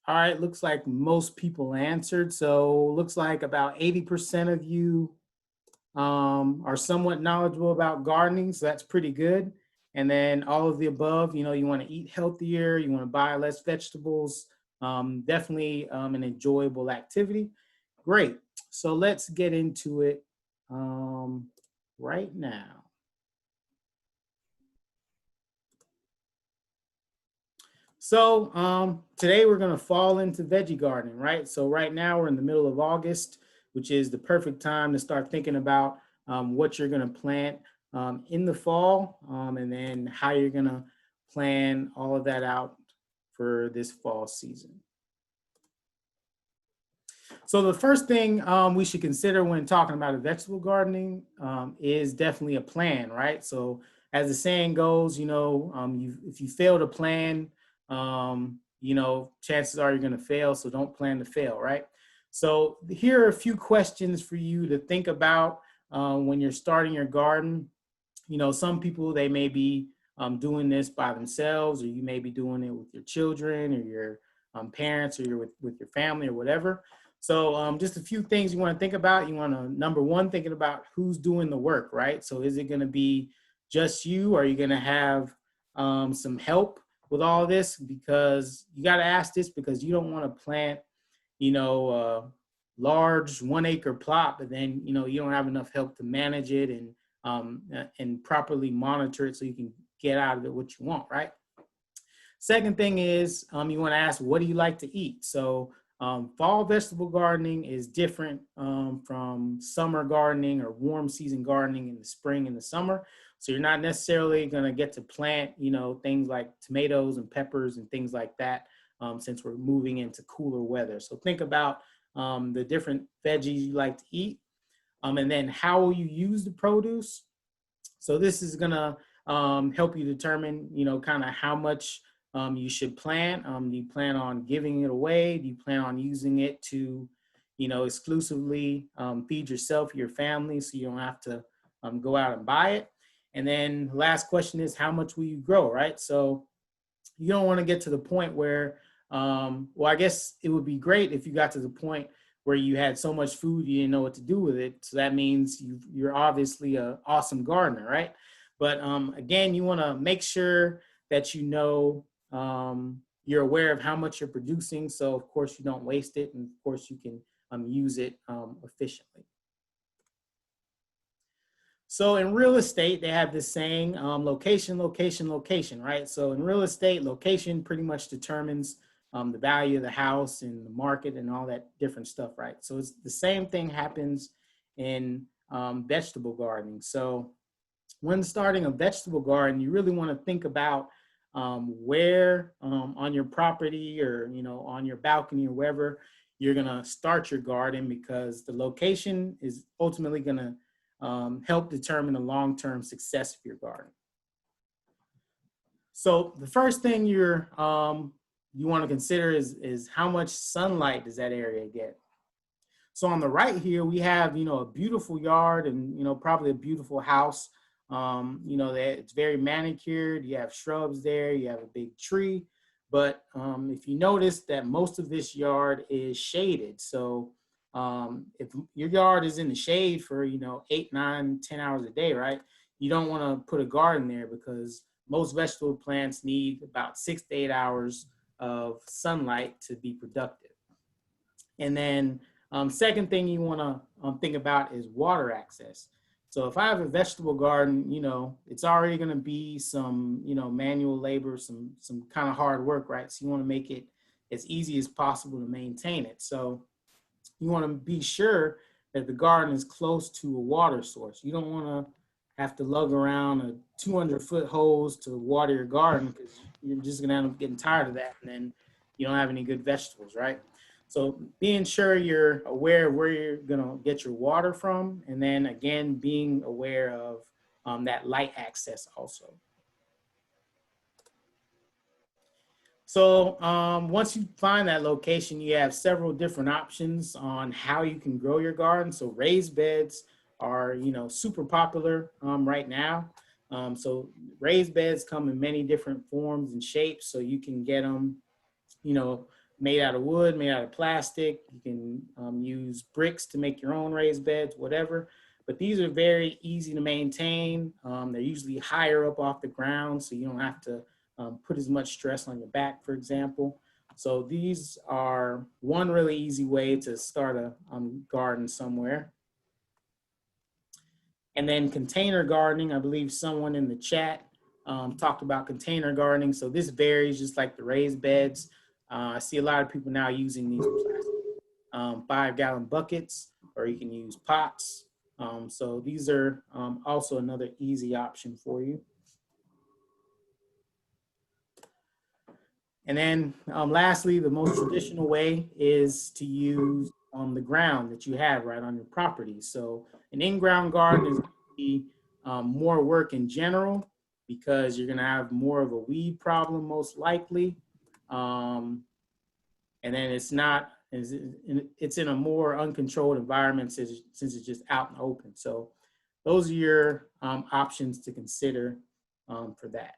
All right, looks like most people answered. So looks like about 80% of you are somewhat knowledgeable about gardening. So that's pretty good. And then all of the above, you want to eat healthier, you want to buy less vegetables. Definitely an enjoyable activity. Great. So let's get into it right now. So today we're gonna fall into veggie gardening, right? So right now we're in the middle of August, which is the perfect time to start thinking about what you're gonna plant in the fall, and then how you're gonna plan all of that out for this fall season. So the first thing we should consider when talking about a vegetable gardening is definitely a plan, right? So as the saying goes, if you fail to plan, chances are you're going to fail. So don't plan to fail, right? So here are a few questions for you to think about when you're starting your garden. Some people, they may be doing this by themselves, or you may be doing it with your children or your parents, or you're with your family or whatever. So just a few things you want to think about. You want to, number one, thinking about who's doing the work, right? So is it going to be just you? Or are you going to have some help with all of this? Because you got to ask this, because you don't want to plant, large 1 acre plot, but then, you don't have enough help to manage it and properly monitor it so you can get out of it what you want, right? Second thing is you want to ask, what do you like to eat? So fall vegetable gardening is different from summer gardening or warm season gardening in the spring and the summer. So you're not necessarily going to get to plant, things like tomatoes and peppers and things like that, since we're moving into cooler weather. So think about the different veggies you like to eat, and then how will you use the produce? So this is going to help you determine, kind of how much you should plant. Do you plan on giving it away? Do you plan on using it to, exclusively feed yourself, your family, so you don't have to go out and buy it? And then the last question is, how much will you grow, right? So you don't want to get to the point where, well, I guess it would be great if you got to the point where you had so much food you didn't know what to do with it. So that means you're obviously an awesome gardener, right? But again, you want to make sure that you're aware of how much you're producing. So of course you don't waste it, and of course you can use it efficiently. So in real estate, they have this saying, location, location, location, right? So in real estate, location pretty much determines the value of the house and the market and all that different stuff, right? So it's the same thing happens in vegetable gardening. So when starting a vegetable garden, you really want to think about where on your property, or on your balcony or wherever you're going to start your garden, because the location is ultimately going to help determine the long-term success of your garden. So the first thing you want to consider is how much sunlight does that area get. So on the right here, we have, a beautiful yard and, probably a beautiful house. That it's very manicured. You have shrubs there, you have a big tree. But if you notice that most of this yard is shaded. So if your yard is in the shade for, 8, 9, 10 hours a day, right? You don't want to put a garden there, because most vegetable plants need about 6 to 8 hours of sunlight to be productive. And then second thing you want to think about is water access. So if I have a vegetable garden, it's already going to be some, manual labor, some kind of hard work, right? So you want to make it as easy as possible to maintain it. So you want to be sure that the garden is close to a water source. You don't want to have to lug around a 200-foot hose to water your garden, because you're just going to end up getting tired of that, and then you don't have any good vegetables, right? So being sure you're aware of where you're going to get your water from, and then again, being aware of that light access also. So once you find that location, you have several different options on how you can grow your garden. So raised beds are, super popular right now. So raised beds come in many different forms and shapes. So you can get them made out of wood, made out of plastic. You can use bricks to make your own raised beds, whatever. But these are very easy to maintain. They're usually higher up off the ground, so you don't have to put as much stress on your back, for example. So these are one really easy way to start a garden somewhere. And then container gardening, I believe someone in the chat talked about container gardening. So this varies just like the raised beds. I see a lot of people now using these plastic 5-gallon buckets, or you can use pots. So these are also another easy option for you. And then lastly, the most traditional way is to use the ground that you have right on your property. So an in-ground garden is going to be more work in general, because you're going to have more of a weed problem most likely. And then it's in a more uncontrolled environment since it's just out in the open. So those are your options to consider for that.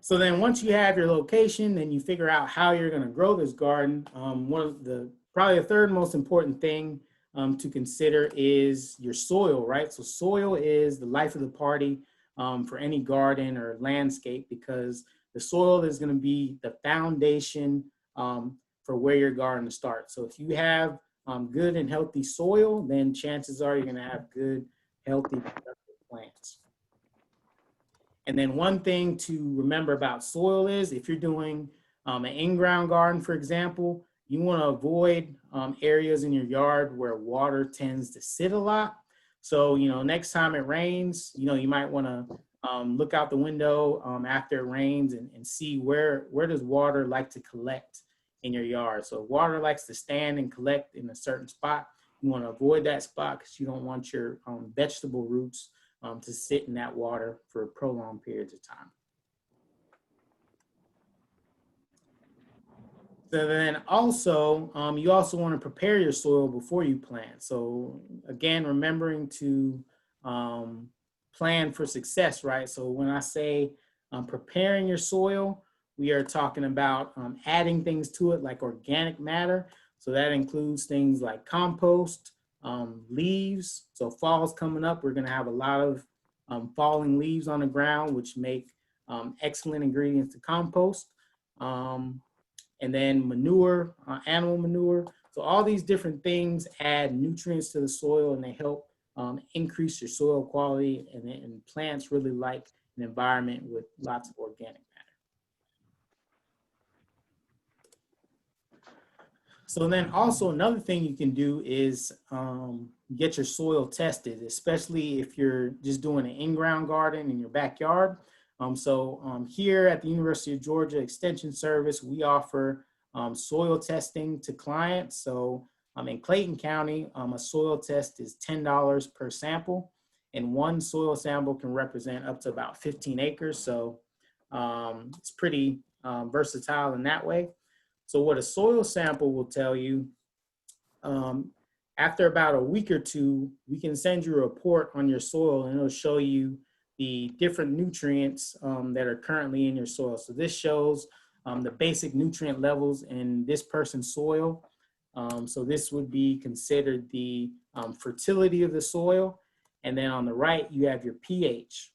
So then once you have your location, then you figure out how you're going to grow this garden. Probably the third most important thing to consider is your soil, right? So soil is the life of the party for any garden or landscape, because the soil is going to be the foundation for where your garden starts. So if you have good and healthy soil, then chances are you're going to have good, healthy, productive plants. And then one thing to remember about soil is, if you're doing an in-ground garden, for example, you want to avoid areas in your yard where water tends to sit a lot. So, next time it rains, you might want to look out the window after it rains and see where does water like to collect in your yard. So if water likes to stand and collect in a certain spot, you want to avoid that spot, because you don't want your vegetable roots to sit in that water for prolonged periods of time. So then also, you also want to prepare your soil before you plant. So again, remembering to plan for success, right? So when I say preparing your soil, we are talking about adding things to it like organic matter. So that includes things like compost, leaves. So fall's coming up, we're going to have a lot of falling leaves on the ground, which make excellent ingredients to compost. And then manure, animal manure. So all these different things add nutrients to the soil, and they help increase your soil quality, and plants really like an environment with lots of organic matter. So then also another thing you can do is get your soil tested, especially if you're just doing an in-ground garden in your backyard. Here at the University of Georgia Extension Service, we offer soil testing to clients. So in Clayton County, a soil test is $10 per sample, and one soil sample can represent up to about 15 acres. So it's pretty versatile in that way. So what a soil sample will tell you, after about a week or two, we can send you a report on your soil, and it'll show you the different nutrients that are currently in your soil. So this shows the basic nutrient levels in this person's soil. So this would be considered the fertility of the soil. And then on the right, you have your pH.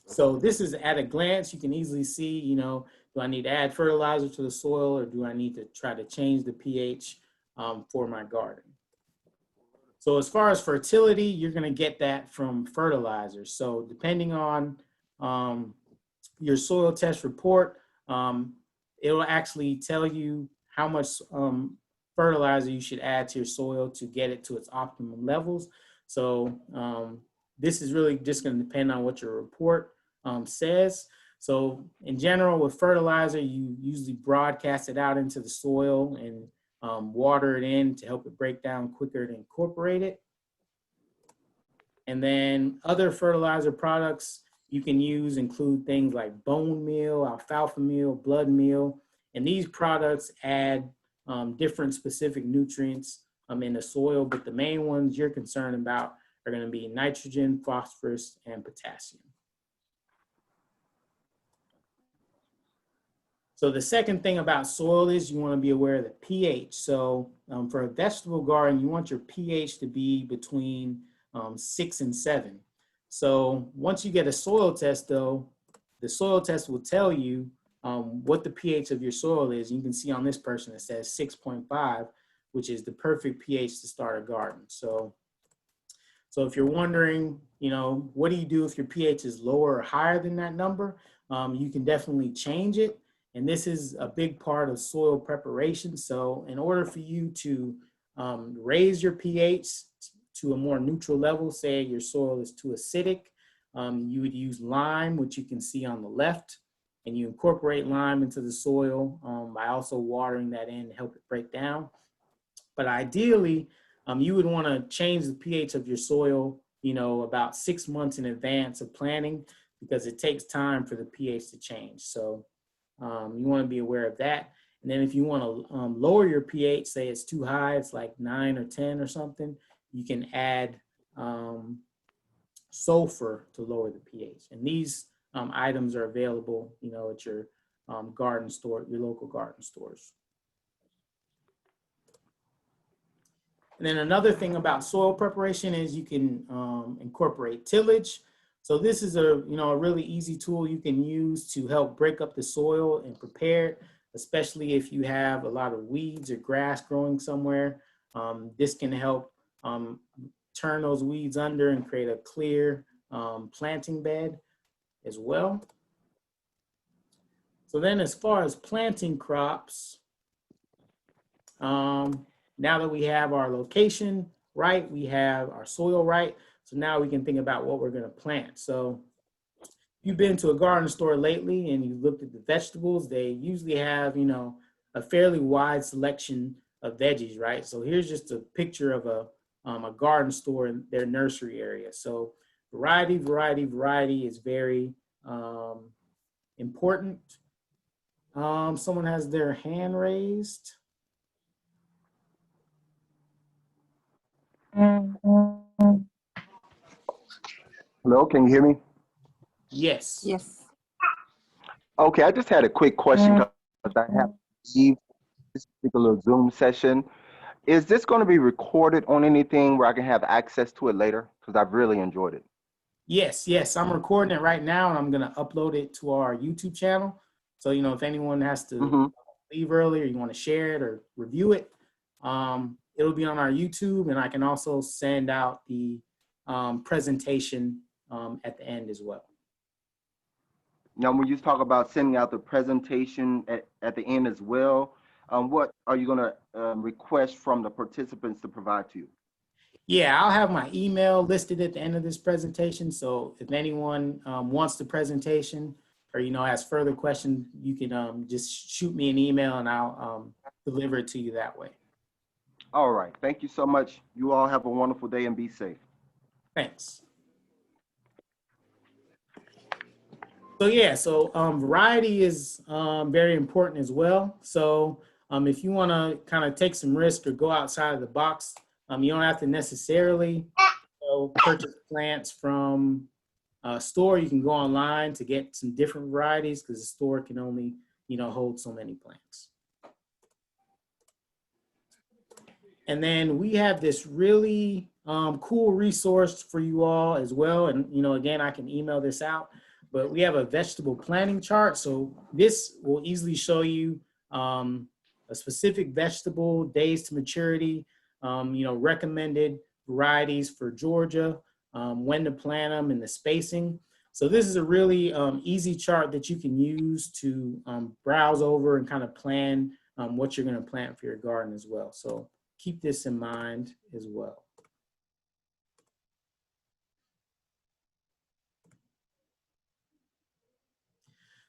So this is at a glance, you can easily see, do I need to add fertilizer to the soil, or do I need to try to change the pH for my garden? So as far as fertility, you're going to get that from fertilizer. So depending on your soil test report, it'll actually tell you how much fertilizer you should add to your soil to get it to its optimum levels. So this is really just going to depend on what your report says. So in general, with fertilizer, you usually broadcast it out into the soil and water it in to help it break down quicker to incorporate it. And then other fertilizer products you can use include things like bone meal, alfalfa meal, blood meal, and these products add different specific nutrients in the soil, but the main ones you're concerned about are going to be nitrogen, phosphorus, and potassium. So the second thing about soil is you want to be aware of the pH. So for a vegetable garden, you want your pH to be between 6 and 7. So once you get a soil test though, the soil test will tell you what the pH of your soil is. You can see on this person it says 6.5, which is the perfect pH to start a garden. So if you're wondering, what do you do if your pH is lower or higher than that number? You can definitely change it. And this is a big part of soil preparation. So in order for you to raise your pH to a more neutral level, say your soil is too acidic, you would use lime, which you can see on the left. And you incorporate lime into the soil by also watering that in to help it break down. But ideally, you would want to change the pH of your soil, about 6 months in advance of planting, because it takes time for the pH to change. So you want to be aware of that. And then if you want to lower your pH, say it's too high, it's like 9 or 10 or something, you can add sulfur to lower the pH. And these items are available, at your garden store, your local garden stores. And then another thing about soil preparation is you can incorporate tillage. So this is a really easy tool you can use to help break up the soil and prepare it, especially if you have a lot of weeds or grass growing somewhere. This can help turn those weeds under and create a clear planting bed as well. So then as far as planting crops, now that we have our location right, we have our soil right, so now we can think about what we're going to plant. So if you've been to a garden store lately and you looked at the vegetables, they usually have, a fairly wide selection of veggies, right? So here's just a picture of a garden store in their nursery area. So variety is very important. Someone has their hand raised. Hello, can you hear me? Yes. Yes. Okay, I just had a quick question because I have to leave this particular Zoom session. Is this going to be recorded on anything where I can have access to it later? Because I've really enjoyed it. Yes, I'm recording it right now and I'm going to upload it to our YouTube channel. So, if anyone has to leave early or you want to share it or review it, it'll be on our YouTube, and I can also send out the presentation at the end as well. Now, when you talk about sending out the presentation at the end as well, what are you going to request from the participants to provide to you? Yeah, I'll have my email listed at the end of this presentation. So if anyone wants the presentation or, has further questions, you can just shoot me an email and I'll deliver it to you that way. All right. Thank you so much. You all have a wonderful day and be safe. Thanks. So yeah, variety is very important as well. So if you want to kind of take some risk or go outside of the box, you don't have to necessarily purchase plants from a store. You can go online to get some different varieties because the store can only hold so many plants. And then we have this really cool resource for you all as well. And again, I can email this out. But we have a vegetable planting chart. So this will easily show you a specific vegetable, days to maturity, recommended varieties for Georgia, when to plant them and the spacing. So this is a really easy chart that you can use to browse over and kind of plan what you're going to plant for your garden as well. So keep this in mind as well.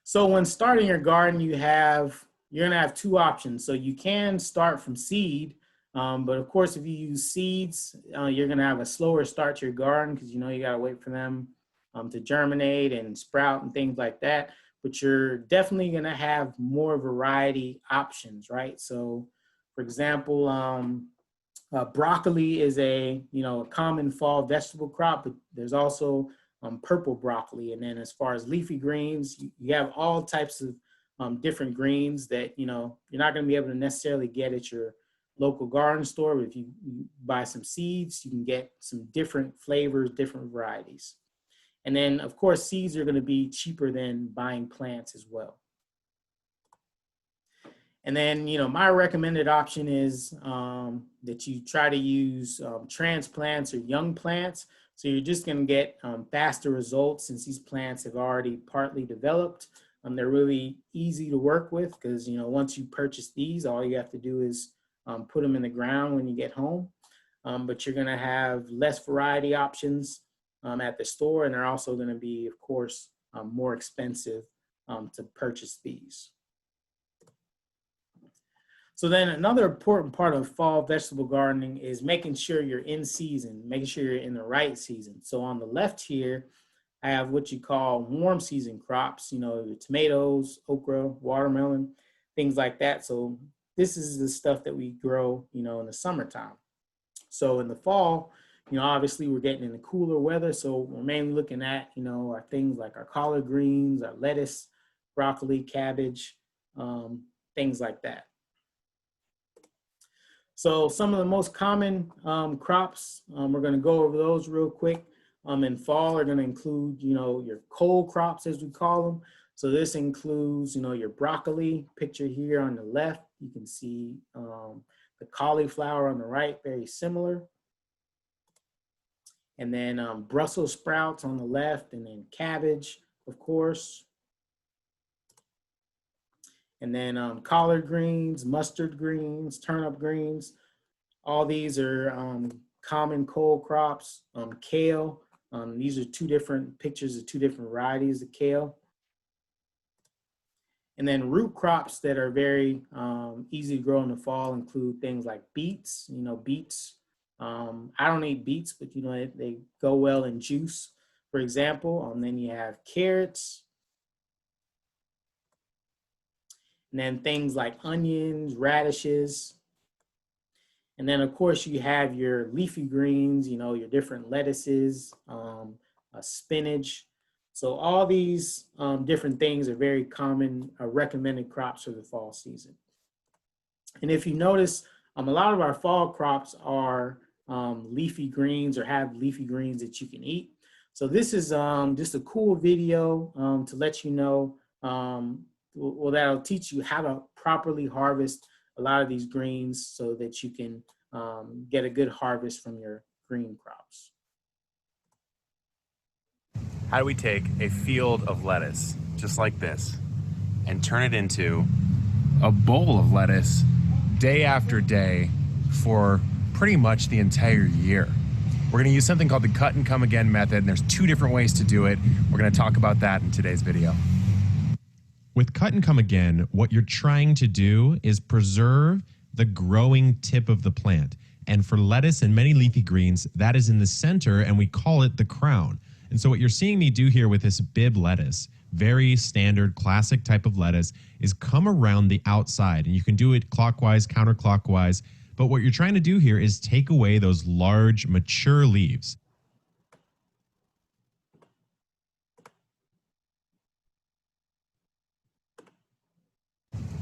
So when starting your garden, you're gonna have two options. So you can start from seed, but of course, if you use seeds, you're gonna have a slower start to your garden because you gotta wait for them to germinate and sprout and things like that. But you're definitely gonna have more variety options, right? So, for example, broccoli is a common fall vegetable crop, but there's also purple broccoli. And then as far as leafy greens, you have all types of different greens that, you know, you're not going to be able to necessarily get at your local garden store. But if you buy some seeds, you can get some different flavors, different varieties. And then, of course, seeds are going to be cheaper than buying plants as well. And then, you know, my recommended option is that you try to use transplants or young plants. So you're just going to get faster results since these plants have already partly developed. They're really easy to work with because, you know, once you purchase these, all you have to do is put them in the ground when you get home. But you're going to have less variety options at the store, and they're also going to be, of course, more expensive to purchase these. So then another important part of fall vegetable gardening is making sure you're in season, making sure you're in the right season. So on the left here, I have what you call warm season crops, you know, tomatoes, okra, watermelon, things like that. So this is the stuff that we grow, you know, in the summertime. So in the fall, you know, obviously we're getting into cooler weather. So we're mainly looking at, you know, our things like our collard greens, our lettuce, broccoli, cabbage, things like that. So some of the most common crops, we're going to go over those real quick. In fall are going to include, you know, your cold crops, as we call them. So this includes, you know, your broccoli, pictured here on the left. You can see the cauliflower on the right, very similar. And then Brussels sprouts on the left, and then cabbage, of course. And then collard greens, mustard greens, turnip greens. All these are common cold crops. Kale, these are two different pictures of two different varieties of kale. And then root crops that are very easy to grow in the fall include things like beets. You know, beets. I don't eat beets, but you know they go well in juice, for example. And then you have carrots. And then things like onions, radishes. And then, of course, you have your leafy greens, you know, your different lettuces, spinach. So all these different things are very common recommended crops for the fall season. And if you notice, a lot of our fall crops are leafy greens or have leafy greens that you can eat. So this is just a cool video to let you know, well, that'll teach you how to properly harvest a lot of these greens so that you can get a good harvest from your green crops. How do we take a field of lettuce, just like this, and turn it into a bowl of lettuce day after day for pretty much the entire year? We're gonna use something called the cut and come again method, and there's two different ways to do it. We're gonna talk about that in today's video. With cut and come again, what you're trying to do is preserve the growing tip of the plant. And for lettuce and many leafy greens, that is in the center, and we call it the crown. And so what you're seeing me do here with this bib lettuce, very standard, classic type of lettuce, is come around the outside. And you can do it clockwise, counterclockwise. But what you're trying to do here is take away those large, mature leaves.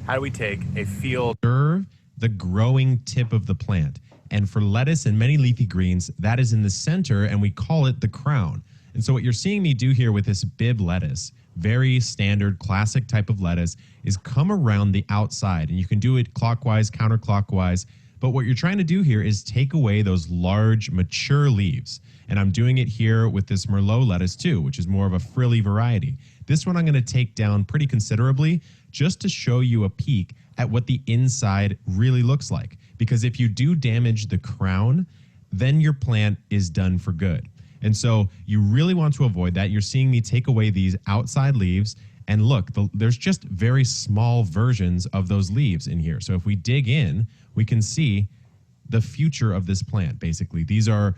How do we take a field? Preserve the growing tip of the plant. And for lettuce and many leafy greens, that is in the center, and we call it the crown. And so what you're seeing me do here with this bib lettuce, very standard, classic type of lettuce, is come around the outside. And you can do it clockwise, counterclockwise. But what you're trying to do here is take away those large, mature leaves. And I'm doing it here with this Merlot lettuce too, which is more of a frilly variety. This one I'm going to take down pretty considerably just to show you a peek at what the inside really looks like. Because if you do damage the crown, then your plant is done for good. And so you really want to avoid that. You're seeing me take away these outside leaves. And look, there's just very small versions of those leaves in here. So if we dig in, we can see the future of this plant, basically. These are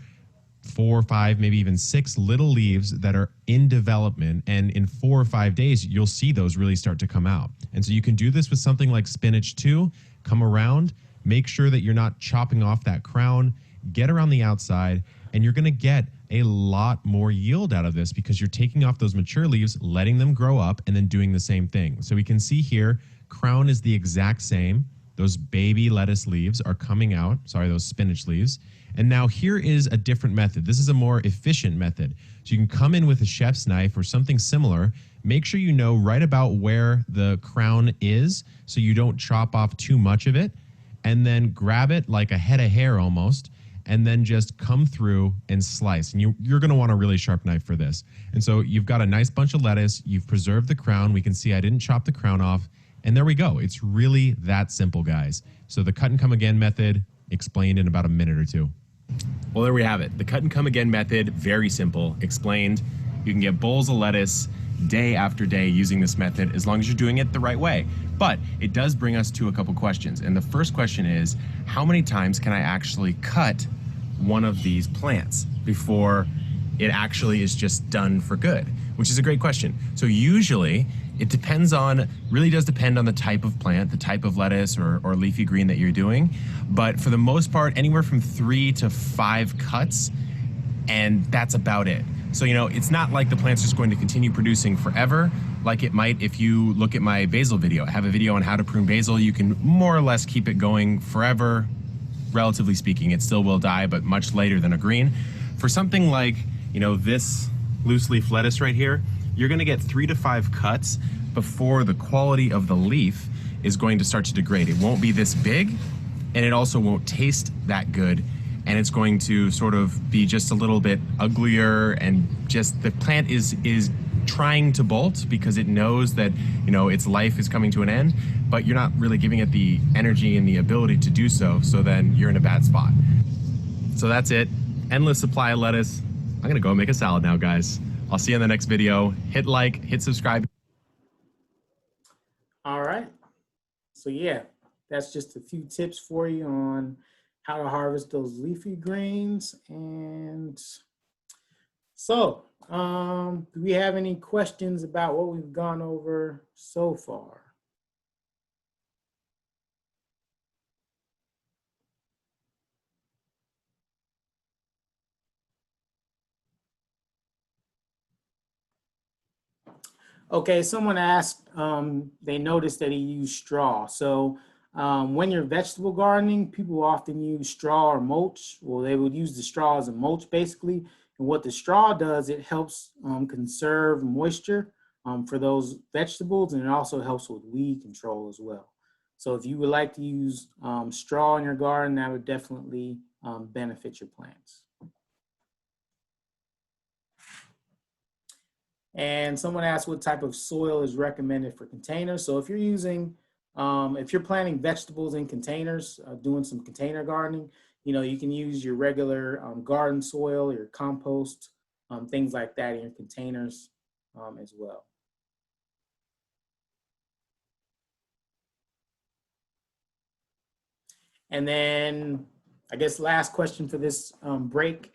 4, 5, maybe even 6 little leaves that are in development. And in 4 or 5 days, you'll see those really start to come out. And so you can do this with something like spinach too. Come around, make sure that you're not chopping off that crown, get around the outside, and you're going to get a lot more yield out of this because you're taking off those mature leaves, letting them grow up, and then doing the same thing. So we can see here, crown is the exact same. Those baby lettuce leaves are coming out, sorry, those spinach leaves. And now here is a different method. This is a more efficient method. So you can come in with a chef's knife or something similar. Make sure you know right about where the crown is so you don't chop off too much of it. And then grab it like a head of hair almost, and then just come through and slice. And you're going to want a really sharp knife for this. And so you've got a nice bunch of lettuce. You've preserved the crown. We can see I didn't chop the crown off. And there we go. It's really that simple, guys. So the cut and come again method explained in about a minute or two. Well, there we have it. The cut and come again method, very simple, explained. You can get bowls of lettuce day after day using this method as long as you're doing it the right way. But it does bring us to a couple questions. And the first question is, how many times can I actually cut one of these plants before it actually is just done for good? Which is a great question. So usually it really does depend on the type of plant, the type of lettuce or leafy green that you're doing. But for the most part, anywhere from 3 to 5 cuts, and that's about it. So, it's not like the plant's just going to continue producing forever, like it might if you look at my basil video. I have a video on how to prune basil. You can more or less keep it going forever. Relatively speaking, it still will die, but much later than a green. For something like, this loose leaf lettuce right here, you're gonna get 3 to 5 cuts before the quality of the leaf is going to start to degrade. It won't be this big, and it also won't taste that good. And it's going to sort of be just a little bit uglier, and just the plant is trying to bolt because it knows that its life is coming to an end, but you're not really giving it the energy and the ability to do so. So then you're in a bad spot. So that's it. Endless supply of lettuce. I'm gonna go make a salad now, guys. I'll see you in the next video. Hit like, hit subscribe. All right. So yeah, that's just a few tips for you on how to harvest those leafy greens. And so, do we have any questions about what we've gone over so far? Okay, someone asked, they noticed that he used straw. So when you're vegetable gardening, people often use straw or mulch. Well, they would use the straw as a mulch basically. And what the straw does, it helps conserve moisture for those vegetables, and it also helps with weed control as well. So if you would like to use straw in your garden, that would definitely benefit your plants. And someone asked what type of soil is recommended for containers. So if you're using, if you're planting vegetables in containers, doing some container gardening, you can use your regular garden soil, your compost, things like that in your containers as well. And then I guess last question for this break.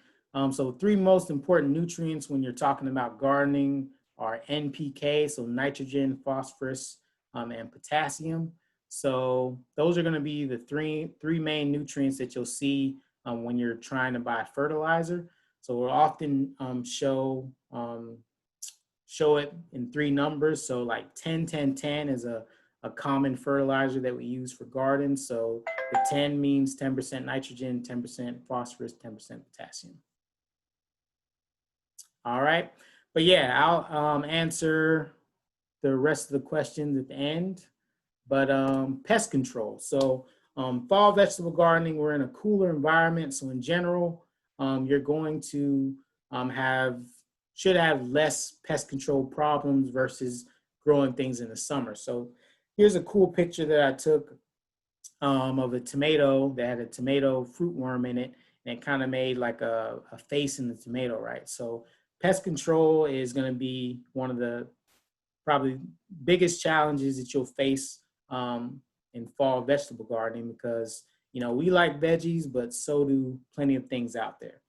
So 3 most important nutrients when you're talking about gardening are NPK, so nitrogen, phosphorus, and potassium. So those are going to be the three main nutrients that you'll see when you're trying to buy fertilizer. So we'll often show it in 3 numbers. So like 10, 10, 10 is a common fertilizer that we use for gardens. So the 10 means 10% nitrogen, 10% phosphorus, 10% potassium. All right, but yeah, I'll answer the rest of the questions at the end. But pest control. So fall vegetable gardening, we're in a cooler environment. So in general, you're going to should have less pest control problems versus growing things in the summer. So here's a cool picture that I took of a tomato that had a tomato fruit worm in it, and it kind of made like a face in the tomato, right? So pest control is going to be one of the probably biggest challenges that you'll face in fall vegetable gardening, because we like veggies, but so do plenty of things out there.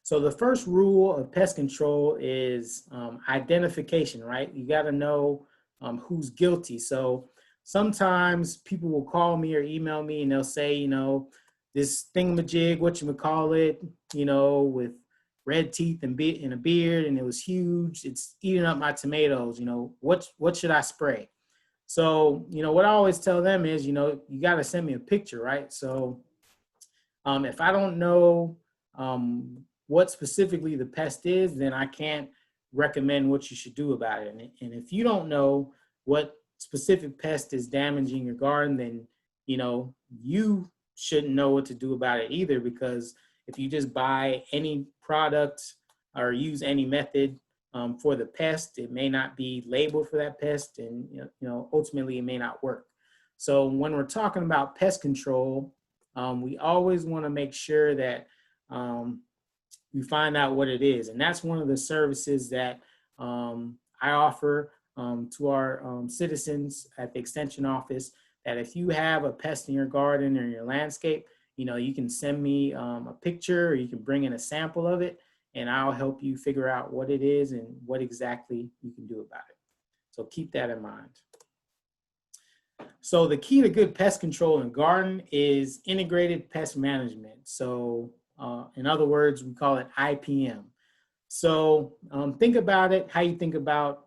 So the first rule of pest control is identification, right? You got to know who's guilty. So sometimes people will call me or email me and they'll say, this thingamajig, whatchamacallit, with red teeth and a beard, and it was huge. It's eating up my tomatoes. What should I spray? So, what I always tell them is, you got to send me a picture, right? So, if I don't know what specifically the pest is, then I can't recommend what you should do about it. And if you don't know what specific pest is damaging your garden, then, you shouldn't know what to do about it either, because if you just buy any product or use any method for the pest, it may not be labeled for that pest, and ultimately it may not work. So when we're talking about pest control, we always want to make sure that we find out what it is, and that's one of the services that I offer to our citizens at the Extension Office. That if you have a pest in your garden or your landscape, you can send me a picture, or you can bring in a sample of it, and I'll help you figure out what it is and what exactly you can do about it. So keep that in mind. So the key to good pest control in garden is integrated pest management. So in other words, we call it IPM. So think about it, how you think about,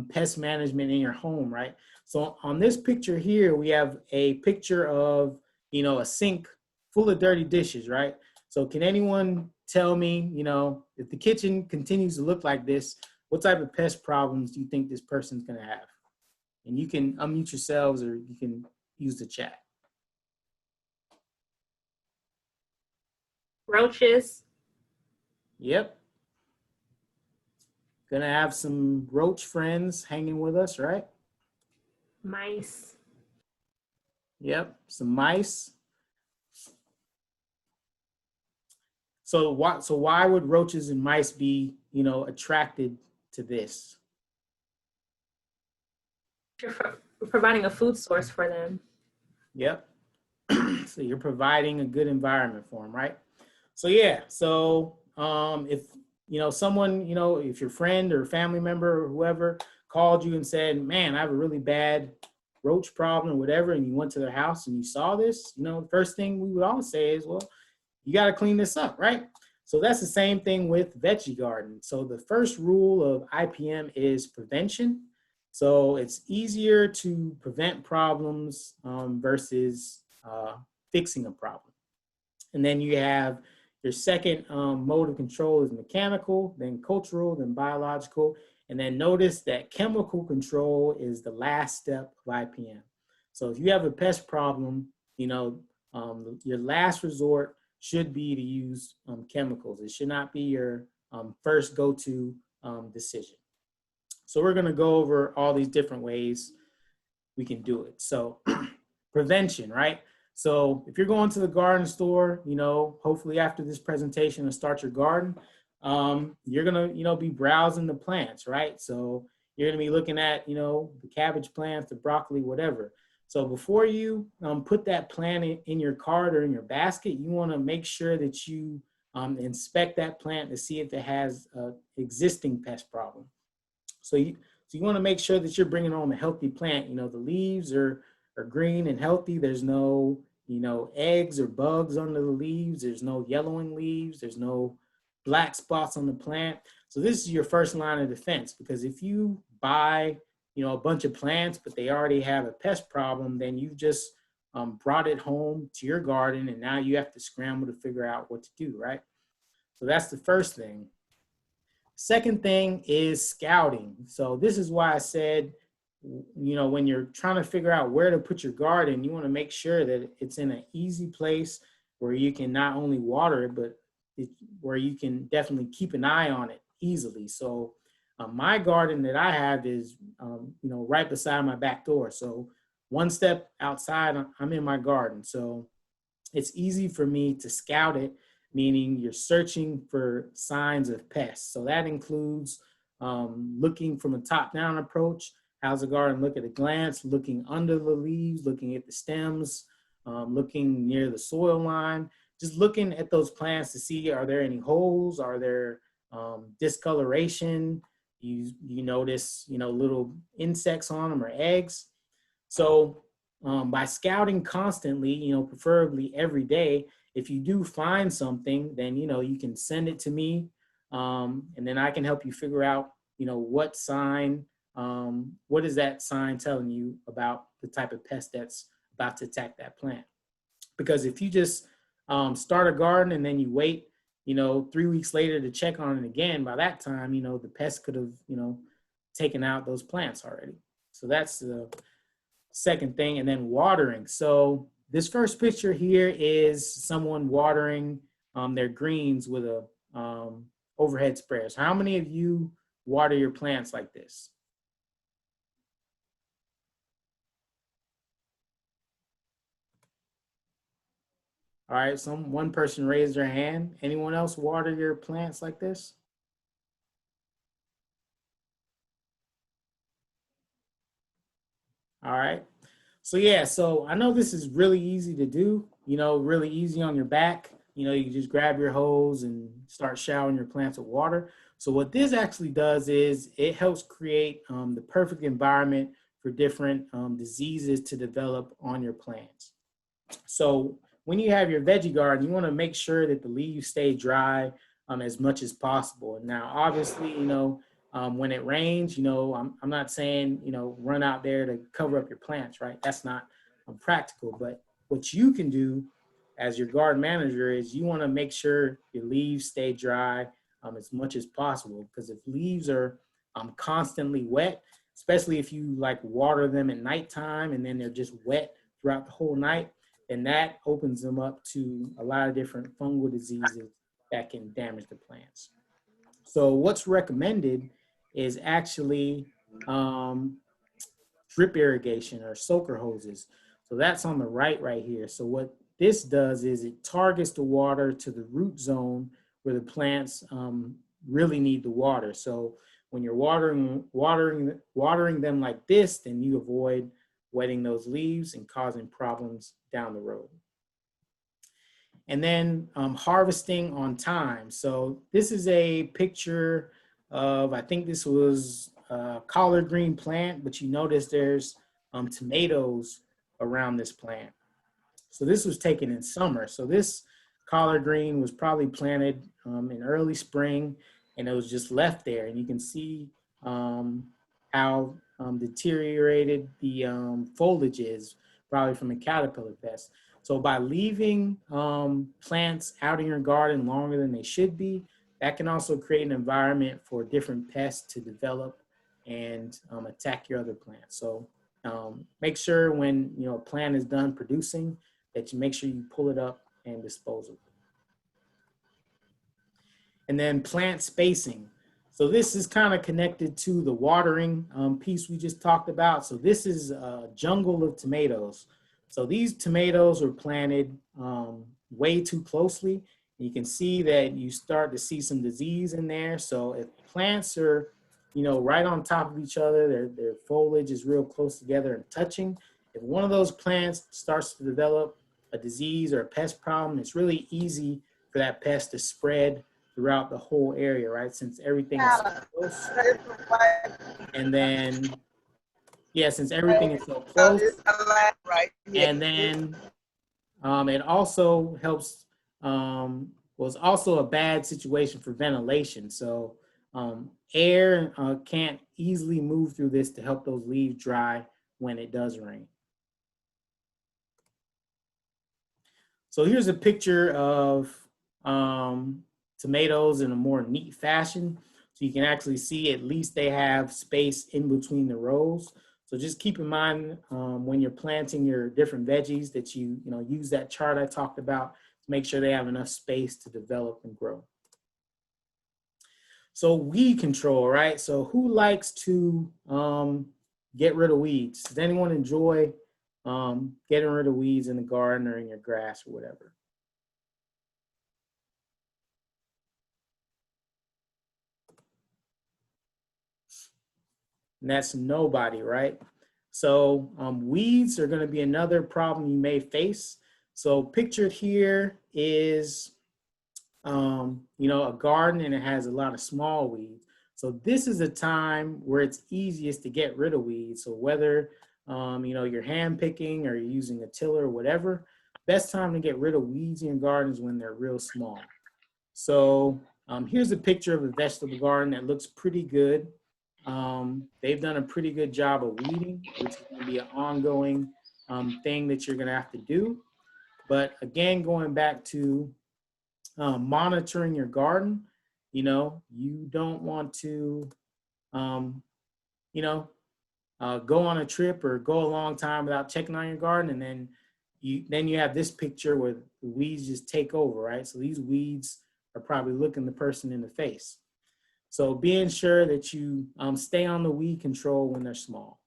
pest management in your home, right? So on this picture here, we have a picture of, a sink full of dirty dishes, right? So can anyone tell me, if the kitchen continues to look like this, what type of pest problems do you think this person's gonna have? And you can unmute yourselves, or you can use the chat. Roaches. Yep. Gonna have some roach friends hanging with us, right? Mice. Yep, some mice. So why would roaches and mice be, attracted to this? You're providing a food source for them. Yep. So you're providing a good environment for them, right? So yeah, so if someone, if your friend or family member or whoever called you and said, man, I have a really bad roach problem or whatever, and you went to their house and you saw this, the first thing we would all say is, well, you got to clean this up, right? So that's the same thing with veggie garden. So the first rule of IPM is prevention. So it's easier to prevent problems versus fixing a problem. And then you have your second mode of control is mechanical, then cultural, then biological. And then notice that chemical control is the last step of IPM. So if you have a pest problem, your last resort should be to use chemicals. It should not be your first go-to decision. So we're gonna go over all these different ways we can do it. So prevention, right? So if you're going to the garden store, hopefully after this presentation and start your garden, you're gonna, be browsing the plants, right? So you're gonna be looking at, the cabbage plants, the broccoli, whatever. So before you put that plant in your cart or in your basket, you wanna make sure that you inspect that plant to see if it has an existing pest problem. So you wanna make sure that you're bringing home a healthy plant. The leaves are green and healthy. There's no, eggs or bugs under the leaves. There's no yellowing leaves. There's no black spots on the plant. So this is your first line of defense, because if you buy, a bunch of plants, but they already have a pest problem, then you've just brought it home to your garden, and now you have to scramble to figure out what to do, right? So that's the first thing. Second thing is scouting. So this is why I said, when you're trying to figure out where to put your garden, you want to make sure that it's in an easy place where you can not only water it, but where you can definitely keep an eye on it easily. So my garden that I have is, right beside my back door. So one step outside, I'm in my garden. So it's easy for me to scout it, meaning you're searching for signs of pests. So that includes looking from a top-down approach. How's the garden look at a glance? Looking under the leaves, looking at the stems, looking near the soil line, just looking at those plants to see, are there any holes? Are there discoloration? You notice, little insects on them or eggs. So by scouting constantly, preferably every day, if you do find something, then, you can send it to me, and then I can help you figure out, what sign, what is that sign telling you about the type of pest that's about to attack that plant. Because if you just start a garden and then you wait, 3 weeks later to check on it again, by that time, the pest could have, taken out those plants already. So that's the second thing. And then watering. So this first picture here is someone watering their greens with a overhead sprayer. So how many of you water your plants like this? All right, one person raised their hand. Anyone else water your plants like this? All right. So yeah, so I know this is really easy to do, really easy on your back. You can just grab your hose and start showering your plants with water. So what this actually does is it helps create the perfect environment for different diseases to develop on your plants. So when you have your veggie garden, you want to make sure that the leaves stay dry as much as possible. Now, obviously, when it rains, I'm not saying, run out there to cover up your plants, right? That's not practical. But what you can do as your garden manager is you want to make sure your leaves stay dry as much as possible. Because if leaves are constantly wet, especially if you like water them at nighttime and then they're just wet throughout the whole night, and that opens them up to a lot of different fungal diseases that can damage the plants. So what's recommended is actually drip irrigation or soaker hoses. So that's on the right here. So what this does is it targets the water to the root zone where the plants really need the water. So when you're watering them like this, then you avoid wetting those leaves and causing problems down the road. And then harvesting on time. So this is a picture of, I think this was a collard green plant, but you notice there's tomatoes around this plant. So this was taken in summer. So this collard green was probably planted in early spring, and it was just left there. And you can see how deteriorated the foliage is, probably from a caterpillar pest. So by leaving plants out in your garden longer than they should be, that can also create an environment for different pests to develop and attack your other plants. So make sure when a plant is done producing that you make sure you pull it up and dispose of it. And then plant spacing. So this is kind of connected to the watering piece we just talked about. So this is a jungle of tomatoes. So these tomatoes were planted way too closely. You can see that you start to see some disease in there. So if plants are, right on top of each other, their foliage is real close together and touching. If one of those plants starts to develop a disease or a pest problem, it's really easy for that pest to spread throughout the whole area, right? Since everything is so close. And then, since everything is so close. And then it also helps, was also a bad situation for ventilation. So air can't easily move through this to help those leaves dry when it does rain. So here's a picture of tomatoes in a more neat fashion. So you can actually see at least they have space in between the rows. So just keep in mind when you're planting your different veggies that you use that chart I talked about to make sure they have enough space to develop and grow. So weed control, right? So who likes to get rid of weeds? Does anyone enjoy getting rid of weeds in the garden or in your grass or whatever? And that's nobody, right? So weeds are going to be another problem you may face. So pictured here is, a garden and it has a lot of small weeds. So this is a time where it's easiest to get rid of weeds. So whether, you're hand picking or you're using a tiller or whatever, best time to get rid of weeds in your garden is when they're real small. So here's a picture of a vegetable garden that looks pretty good. They've done a pretty good job of weeding, which is going to be an ongoing thing that you're going to have to do. But again, going back to monitoring your garden, you know, you don't want to, you know, go on a trip or go a long time without checking on your garden, and then you have this picture where the weeds just take over, right? So these weeds are probably looking the person in the face. So being sure that you stay on the weed control when they're small.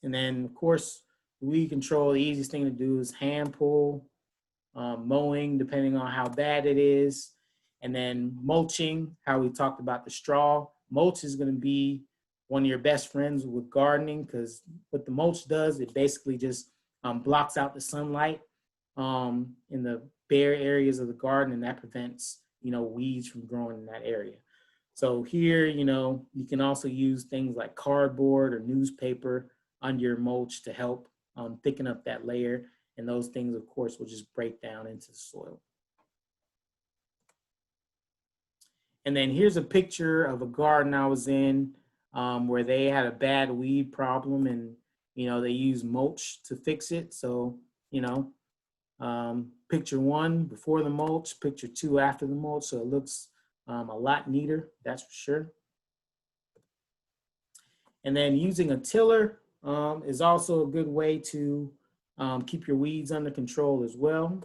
And then, of course, weed control, the easiest thing to do is hand pull, mowing, depending on how bad it is, and then mulching, how we talked about the straw. Mulch is going to be one of your best friends with gardening, because what the mulch does, it basically just blocks out the sunlight in the bare areas of the garden, and that prevents, you know, weeds from growing in that area. So here, you know, you can also use things like cardboard or newspaper under your mulch to help thicken up that layer. And those things, of course, will just break down into the soil. And then here's a picture of a garden I was in where they had a bad weed problem, and, you know, they used mulch to fix it. So, you know, picture 1 before the mulch, picture 2 after the mulch. So it looks a lot neater, that's for sure. And then using a tiller is also a good way to keep your weeds under control as well.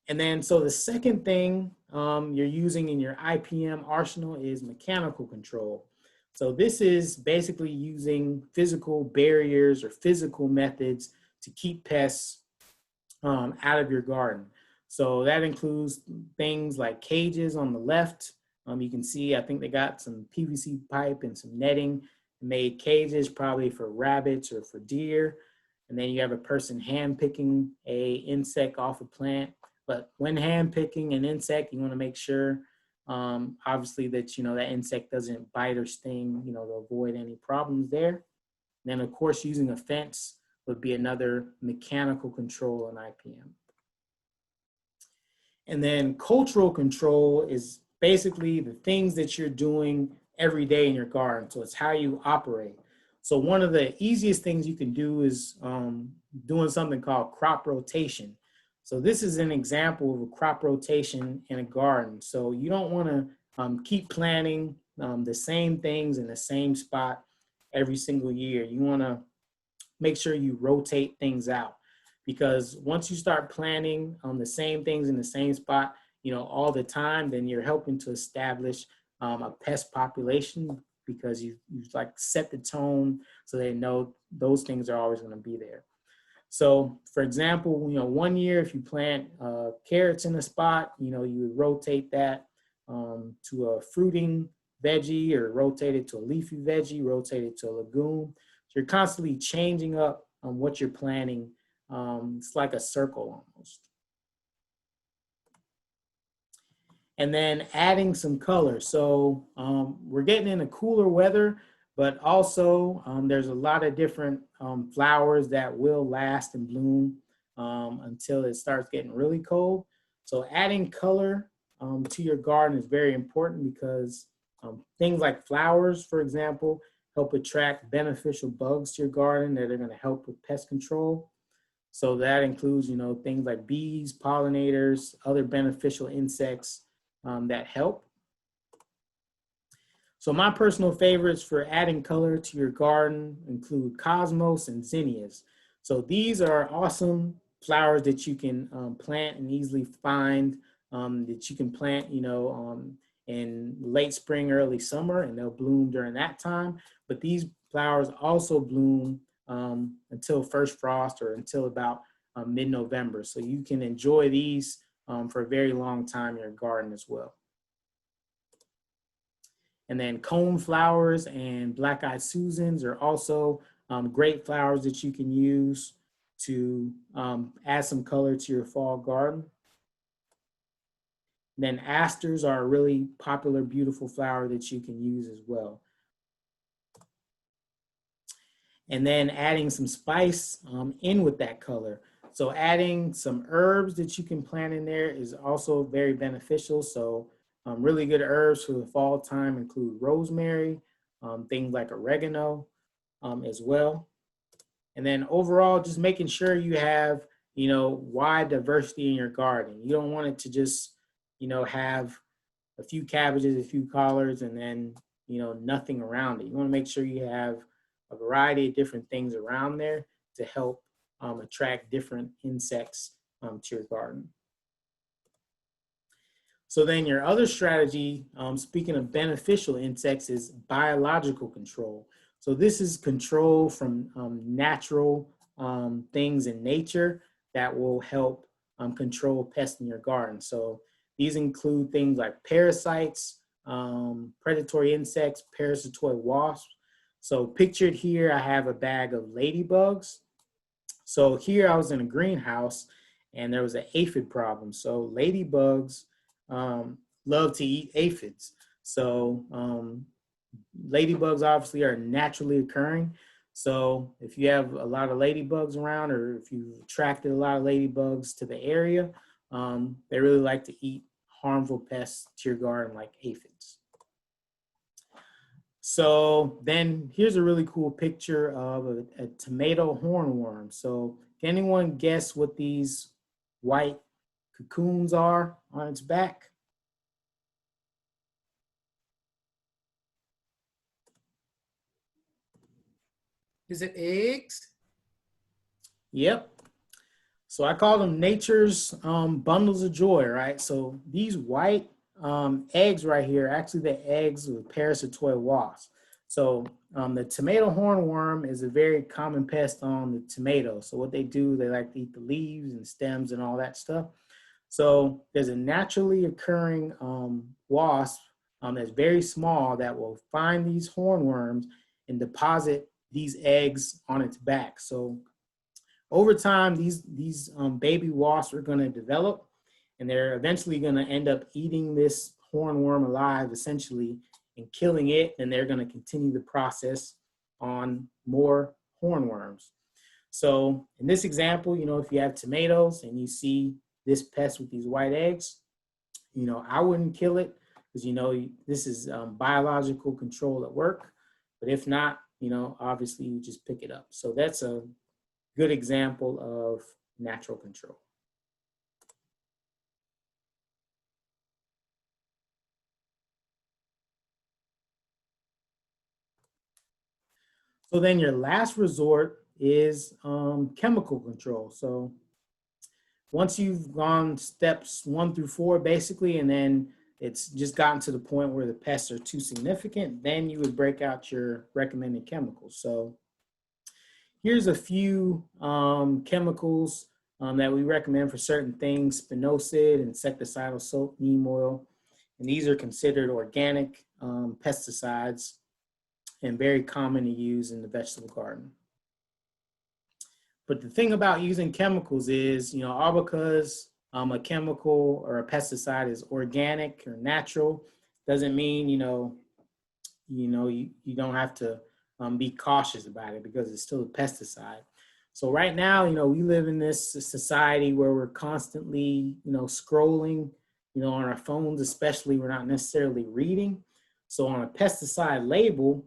And then, so the second thing you're using in your IPM arsenal is mechanical control. So this is basically using physical barriers or physical methods to keep pests out of your garden. So that includes things like cages on the left. You can see, I think they got some PVC pipe and some netting, made cages probably for rabbits or for deer. And then you have a person hand picking a insect off a plant. But when hand picking an insect, you want to make sure, obviously, that, you know, that insect doesn't bite or sting, you know, to avoid any problems there. And then, of course, using a fence would be another mechanical control in IPM. And then cultural control is basically the things that you're doing every day in your garden. So it's how you operate. So one of the easiest things you can do is doing something called crop rotation. So this is an example of a crop rotation in a garden. So you don't want to keep planting the same things in the same spot every single year. You want to make sure you rotate things out, because once you start planting the same things in the same spot, you know, all the time, then you're helping to establish a pest population, because you've like set the tone so they know those things are always going to be there. So for example, you know, one year if you plant carrots in a spot, you know, you would rotate that to a fruiting veggie, or rotate it to a leafy veggie, rotate it to a legume. So you're constantly changing up what you're planting. It's like a circle almost. And then adding some color. So we're getting into cooler weather, but also there's a lot of different flowers that will last and bloom until it starts getting really cold. So adding color to your garden is very important, because things like flowers, for example, help attract beneficial bugs to your garden that are going to help with pest control. So that includes, you know, things like bees, pollinators, other beneficial insects that help. So my personal favorites for adding color to your garden include cosmos and zinnias. So these are awesome flowers that you can plant and easily find, that you can plant, you know, in late spring, early summer, and they'll bloom during that time. But these flowers also bloom until first frost, or until about mid-November. So you can enjoy these for a very long time in your garden as well. And then cone flowers and black-eyed Susans are also great flowers that you can use to add some color to your fall garden. And then asters are a really popular, beautiful flower that you can use as well. And then adding some spice in with that color. So adding some herbs that you can plant in there is also very beneficial. So really good herbs for the fall time include rosemary, things like oregano as well. And then overall, just making sure you have, wide diversity in your garden. You don't want it to just, have a few cabbages, a few collards, and then, nothing around it. You want to make sure you have a variety of different things around there to help attract different insects to your garden. So then your other strategy, speaking of beneficial insects, is biological control. So this is control from natural things in nature that will help control pests in your garden. So these include things like parasites, predatory insects, parasitoid wasps. So pictured here, I have a bag of ladybugs. So here I was in a greenhouse and there was an aphid problem. So ladybugs love to eat aphids. So ladybugs obviously are naturally occurring. So if you have a lot of ladybugs around, or if you've attracted a lot of ladybugs to the area, they really like to eat harmful pests to your garden like aphids. So then here's a really cool picture of a tomato hornworm. So can anyone guess what these white cocoons are on its back? Is it eggs? Yep. So I call them nature's bundles of joy, right? So these white eggs right here, actually the eggs of parasitoid wasps. So the tomato hornworm is a very common pest on the tomato. So what they do, they like to eat the leaves and stems and all that stuff. So there's a naturally occurring wasp that's very small that will find these hornworms and deposit these eggs on its back. So over time, these baby wasps are going to develop, and they're eventually going to end up eating this hornworm alive, essentially, and killing it. And they're going to continue the process on more hornworms. So in this example, if you have tomatoes and you see this pest with these white eggs, I wouldn't kill it because, this is biological control at work. But if not, obviously you just pick it up. So that's a good example of natural control. So then your last resort is chemical control. So once you've gone steps 1 through 4, basically, and then it's just gotten to the point where the pests are too significant, then you would break out your recommended chemicals. So here's a few chemicals that we recommend for certain things: spinosad, insecticidal soap, neem oil. And these are considered organic pesticides and very common to use in the vegetable garden. But the thing about using chemicals is, all because a chemical or a pesticide is organic or natural, doesn't mean, you don't have to be cautious about it because it's still a pesticide. So right now, we live in this society where we're constantly, scrolling, on our phones, especially, we're not necessarily reading. So on a pesticide label,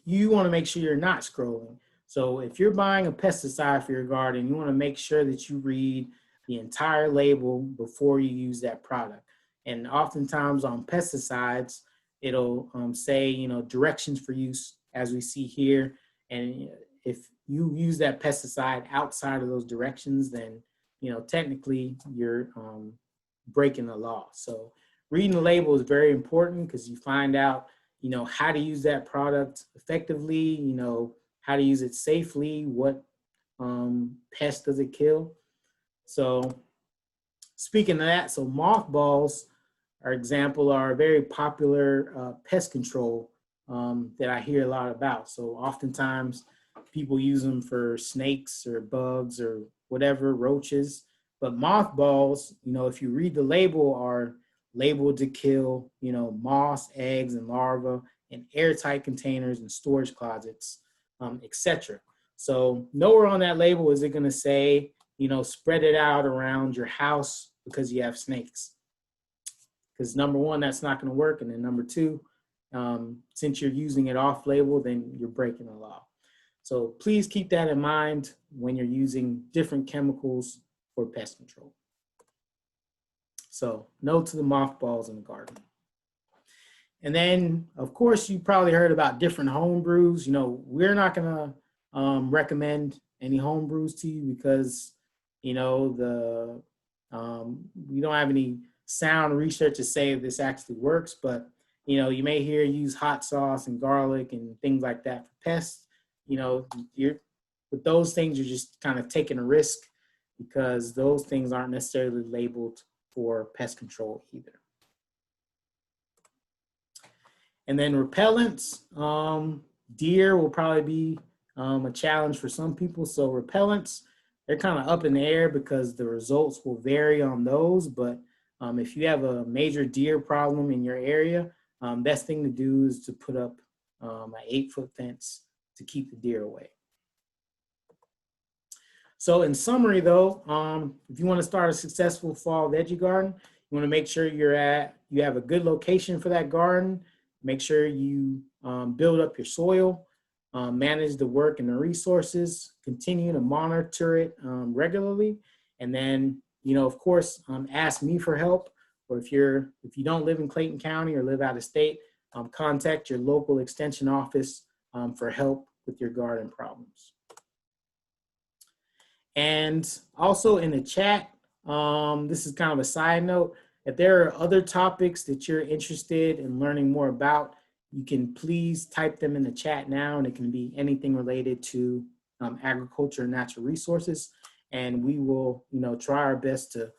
you want to make sure you're not scrolling. So if you're buying a pesticide for your garden, you want to make sure that you read the entire label before you use that product. And oftentimes on pesticides, it'll say, directions for use, as we see here. And if you use that pesticide outside of those directions, then, technically you're breaking the law. So reading the label is very important because you find out, how to use that product effectively, how to use it safely, what pest does it kill. So speaking of that, so mothballs, our example, are a very popular pest control that I hear a lot about. So oftentimes people use them for snakes or bugs or whatever, roaches. But mothballs, if you read the label, are labeled to kill, moths, eggs, and larvae in airtight containers and storage closets, etc. So nowhere on that label is it going to say, spread it out around your house because you have snakes. Because number one, that's not going to work. And then number two, since you're using it off label, then you're breaking the law. So please keep that in mind when you're using different chemicals for pest control. So no to the mothballs in the garden. And then, of course, you probably heard about different home brews. We're not going to recommend any home brews to you because, we don't have any sound research to say if this actually works. But, you may hear use hot sauce and garlic and things like that for pests. With those things, you're just kind of taking a risk because those things aren't necessarily labeled for pest control either. And then repellents, deer will probably be a challenge for some people. So repellents, they're kind of up in the air because the results will vary on those. But if you have a major deer problem in your area, best thing to do is to put up an 8-foot fence to keep the deer away. So in summary though, if you want to start a successful fall veggie garden, you want to make sure you have a good location for that garden. Make sure you build up your soil, manage the work and the resources, continue to monitor it regularly. And then, of course, ask me for help. Or if you don't live in Clayton County or live out of state, contact your local extension office for help with your garden problems. And also in the chat, this is kind of a side note, if there are other topics that you're interested in learning more about, you can please type them in the chat now, and it can be anything related to agriculture and natural resources. And we will, try our best to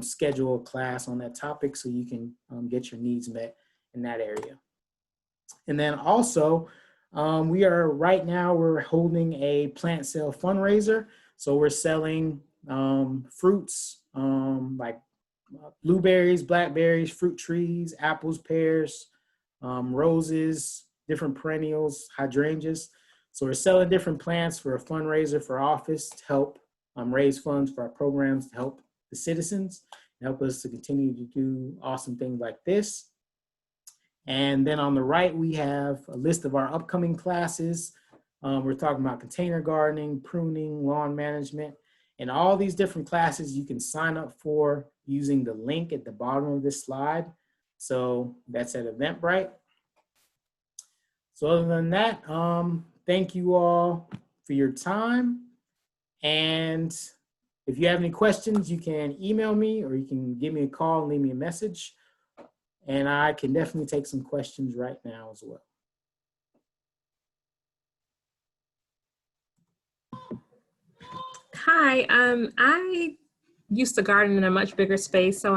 schedule a class on that topic so you can get your needs met in that area. And then also, we're holding a plant sale fundraiser. So we're selling fruits like blueberries, blackberries, fruit trees, apples, pears, roses, different perennials, hydrangeas. So we're selling different plants for a fundraiser for office to help raise funds for our programs to help the citizens and help us to continue to do awesome things like this. And then on the right, we have a list of our upcoming classes. We're talking about container gardening, pruning, lawn management, and all these different classes you can sign up for using the link at the bottom of this slide. So that's at Eventbrite. So other than that, thank you all for your time. And if you have any questions, you can email me or you can give me a call and leave me a message. And I can definitely take some questions right now as well. Hi, I used to garden in a much bigger space, so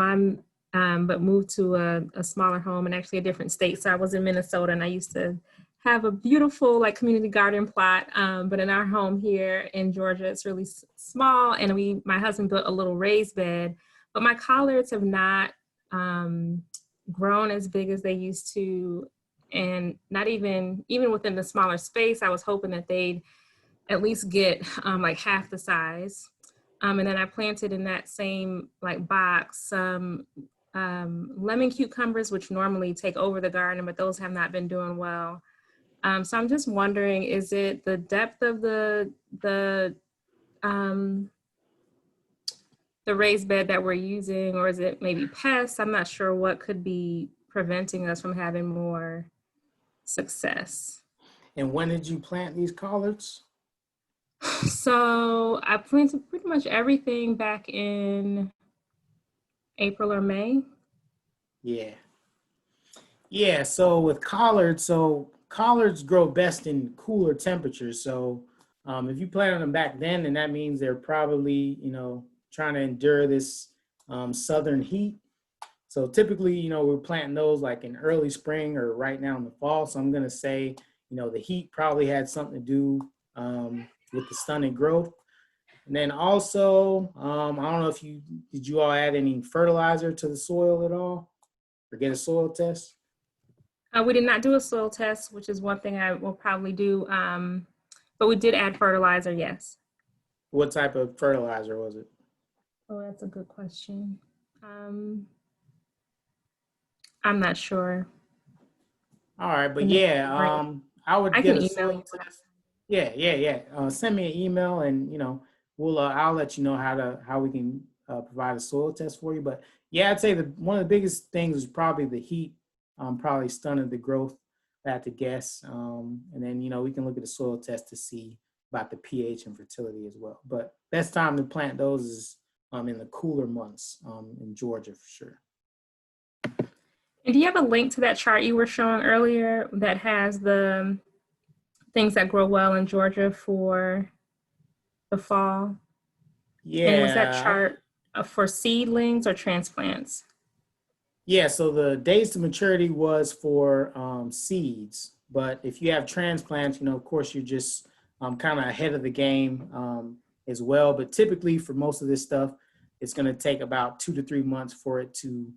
but moved to a smaller home and actually a different state. So I was in Minnesota, and I used to have a beautiful community garden plot. But in our home here in Georgia, it's really small, and my husband built a little raised bed. But my collards have not grown as big as they used to, and not even within the smaller space. I was hoping that they'd at least get like half the size. And then I planted in that same box some lemon cucumbers, which normally take over the garden, but those have not been doing well. So I'm just wondering, is it the depth of the raised bed that we're using, or is it maybe pests? I'm not sure what could be preventing us from having more success. And when did you plant these collards? So I planted pretty much everything back in April or May. Yeah, so with collards, collards grow best in cooler temperatures. So if you planted them back then that means they're probably, trying to endure this southern heat. So typically, we're planting those in early spring or right now in the fall. So I'm going to say, the heat probably had something to do with the stunted growth. And then also, I don't know if did you all add any fertilizer to the soil at all or get a soil test? We did not do a soil test, which is one thing I will probably do. But we did add fertilizer, yes. What type of fertilizer was it? Oh, that's a good question. I'm not sure. All right, but The name of yeah, the brand. I would I get can a email soil you. test. Yeah, yeah, yeah. Send me an email, and we'll I'll let you know how we can provide a soil test for you. But yeah, I'd say one of the biggest things is probably the heat. Probably stunted the growth. If I had to guess, and then we can look at the soil test to see about the pH and fertility as well. But best time to plant those is in the cooler months in Georgia for sure. And do you have a link to that chart you were showing earlier that has the things that grow well in Georgia for the fall? And was that Yeah, chart for seedlings or transplants? yeah, so the days to maturity was for seeds, but if you have transplants, of course, you're just kind of ahead of the game as well. But typically, for most of this stuff, it's going to take about 2 to 3 months for it to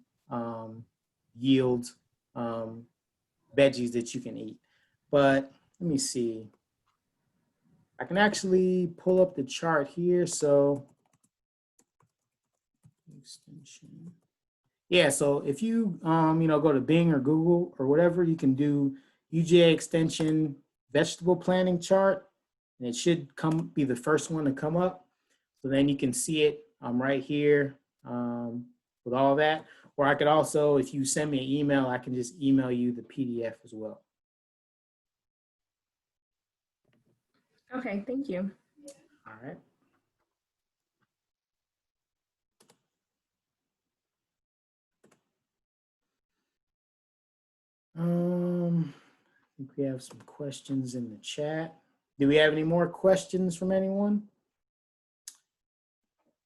yield um, veggies that you can eat. But let me see. I can actually pull up the chart here. So, extension. Yeah, so if you go to Bing or Google or whatever, you can do UGA extension vegetable planting chart, and it should be the first one to come up. So then you can see it right here with all that. Or I could also, if you send me an email, I can just email you the PDF as well. Okay, thank you. All right. I think we have some questions in the chat. Do we have any more questions from anyone?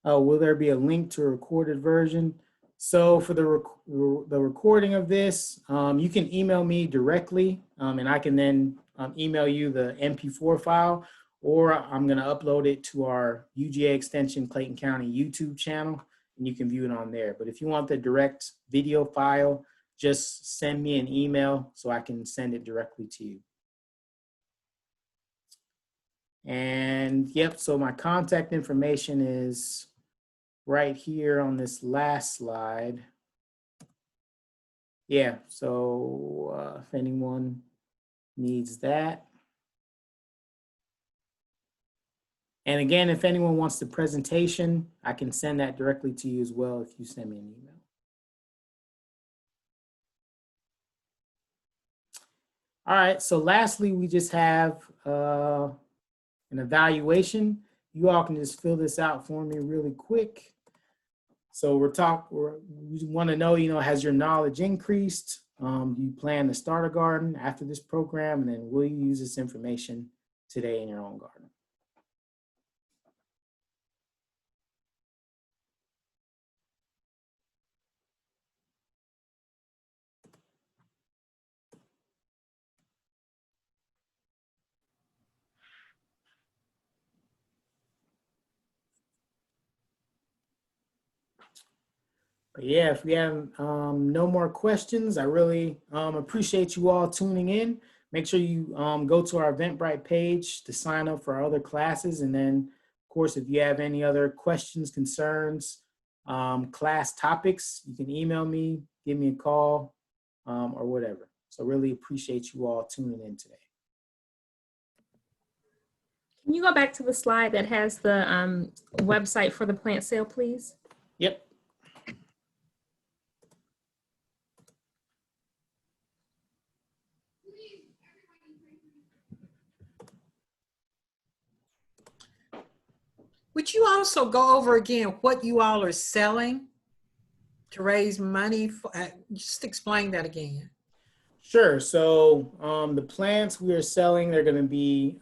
Oh, will there be a link to a recorded version? So for the recording of this, you can email me directly, and I can then email you the MP4 file, or I'm going to upload it to our UGA Extension Clayton County YouTube channel, and you can view it on there. But if you want the direct video file, just send me an email so I can send it directly to you. And yep, so my contact information is right here on this last slide. Yeah, so if anyone needs that. And again, if anyone wants the presentation, I can send that directly to you as well if you send me an email. All right, so lastly, we just have an evaluation. You all can just fill this out for me really quick. So we want to know, has your knowledge increased? Do you plan to start a garden after this program? And then will you use this information today in your own garden? But yeah, if we have no more questions, I really appreciate you all tuning in. Make sure you go to our Eventbrite page to sign up for our other classes. And then, of course, if you have any other questions, concerns, class topics, you can email me, give me a call, or whatever. So really appreciate you all tuning in today. Can you go back to the slide that has the website for the plant sale, please? Yep. Would you also go over again what you all are selling to raise money? Just explain that again. Sure. So the plants we are selling, they're going to be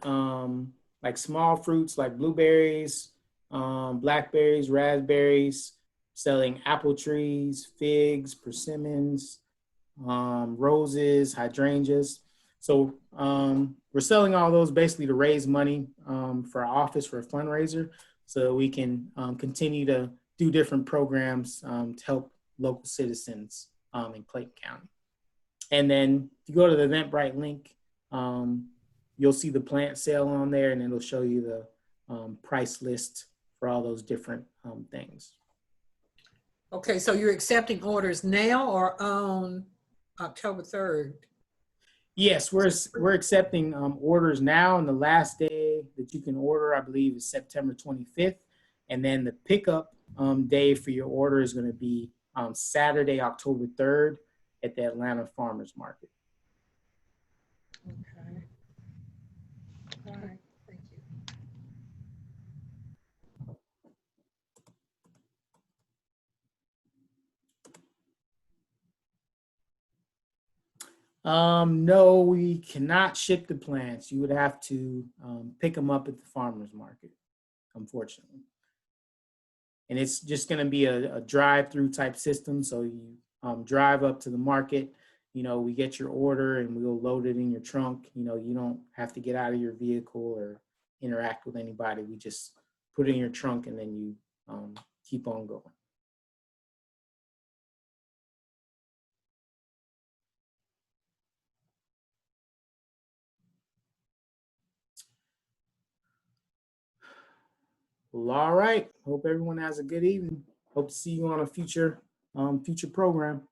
like small fruits like blueberries, blackberries, raspberries, selling apple trees, figs, persimmons, roses, hydrangeas. So we're selling all those basically to raise money for our office for a fundraiser so we can continue to do different programs to help local citizens in Clayton County. And then if you go to the Eventbrite link, you'll see the plant sale on there, and it'll show you price list for all those different things. Okay, so you're accepting orders now or on October 3rd? Yes, we're accepting orders now, and the last day that you can order, I believe, is September 25th, and then the pickup day for your order is going to be Saturday, October 3rd, at the Atlanta Farmers Market. Okay. All right, thank you. No, we cannot ship the plants. You would have to pick them up at the farmers market, unfortunately. And it's just going to be a drive-through type system. So you drive up to the market, we get your order and we'll load it in your trunk. You don't have to get out of your vehicle or interact with anybody. We just put it in your trunk and then you keep on going. Well, all right. Hope everyone has a good evening. Hope to see you on a future program.